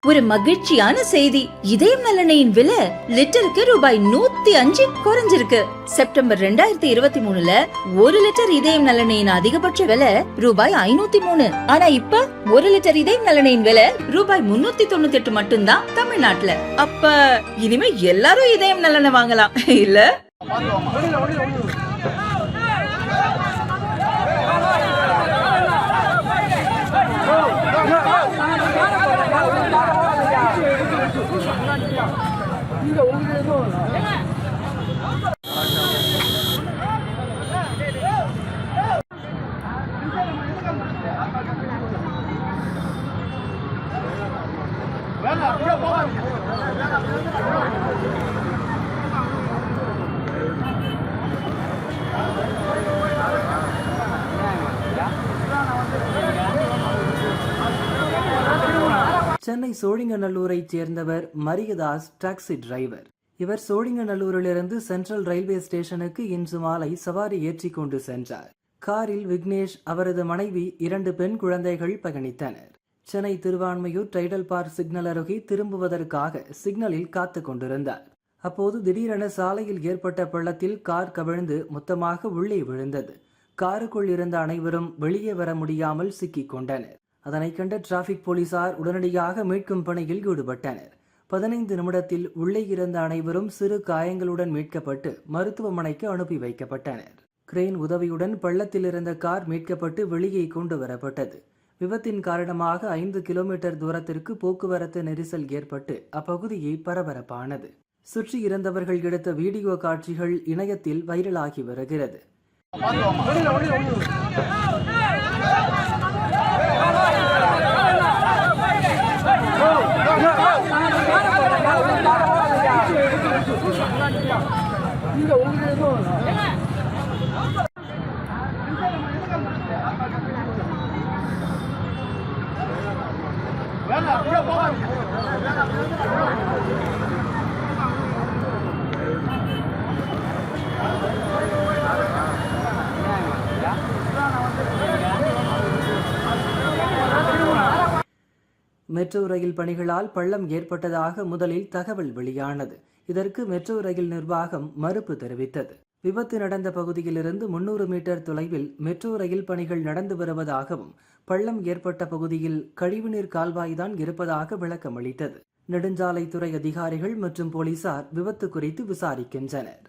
ஒரு மகிழ்ச்சியான செய்தி. இதயம் நலனையின் விலை லிட்டருக்கு ரூபாய் 105 குறைஞ்சிருக்கு. செப்டம்பர் 2023ல 1 லிட்டர் இதயம் நலனையின் அதிகபட்ச விலை ரூபாய் 503. ஆனா இப்ப 1 லிட்டர் இதயம் நலனையின் விலை ரூபாய் 398 மட்டும்தான் தமிழ்நாட்டுல. அப்ப இனிமே எல்லாரும் இதயம் நலனை வாங்கலாம் இல்ல? சென்னை சோழிங்கநல்லூரைச் சேர்ந்தவர் மரியதாஸ் டாக்ஸி டிரைவர். இவர் சோழிங்கநல்லூரிலிருந்து சென்ட்ரல் ரயில்வே ஸ்டேஷனுக்கு இன்று மாலை சவாரி ஏற்றிக் கொண்டு சென்றார். காரில் விக்னேஷ், அவரது மனைவி, 2 பெண் குழந்தைகள் பயணித்தனர். Chennai Thiruvanmiyur Tidel Park signal அருகே திரும்புவதற்காக சிக்னலில் காத்து கொண்டிருந்தார். அப்போது திடீரென சாலையில் ஏற்பட்ட பள்ளத்தில் கார் கவிழ்ந்து மொத்தமாக உள்ளே விழுந்தது. காருக்குள் இருந்த அனைவரும் வெளியே வர முடியாமல் சிக்கிக் கொண்டனர். அதனை கண்ட டிராபிக் போலீசார் உடனடியாக மீட்கும் பணியில் ஈடுபட்டனர். 15 நிமிடத்தில் உள்ளே இருந்த அனைவரும் சிறு காயங்களுடன் மீட்கப்பட்டு மருத்துவமனைக்கு அனுப்பி வைக்கப்பட்டனர். கிரேன் உதவியுடன் பள்ளத்தில் இருந்த கார் மீட்கப்பட்டு வெளியே கொண்டு வரப்பட்டது. விபத்தின் காரணமாக 5 கிலோமீட்டர் தூரத்திற்கு போக்குவரத்து நெரிசல் ஏற்பட்டு அப்பகுதியை பரபரப்பானது. சுற்றி இருந்தவர்கள் எடுத்த வீடியோ காட்சிகள் இணையத்தில் வைரலாகி வருகிறது. மெட்ரோ ரயில் பணிகளால் பள்ளம் ஏற்பட்டதாக முதலில் தகவல் வெளியானது. இதற்கு மெட்ரோ ரயில் நிர்வாகம் மறுப்பு தெரிவித்தது. விபத்து நடந்த பகுதியிலிருந்து 300 மீட்டர் தொலைவில் மெட்ரோ ரயில் பணிகள் நடந்து வருவதாகவும் பள்ளம் ஏற்பட்ட பகுதியில் கழிவுநீர் கால்வாய்தான் இருப்பதாக விளக்கம் அளித்தது. நெடுஞ்சாலைத்துறை அதிகாரிகள் மற்றும் போலீசார் விபத்து குறித்து விசாரிக்கின்றனர்.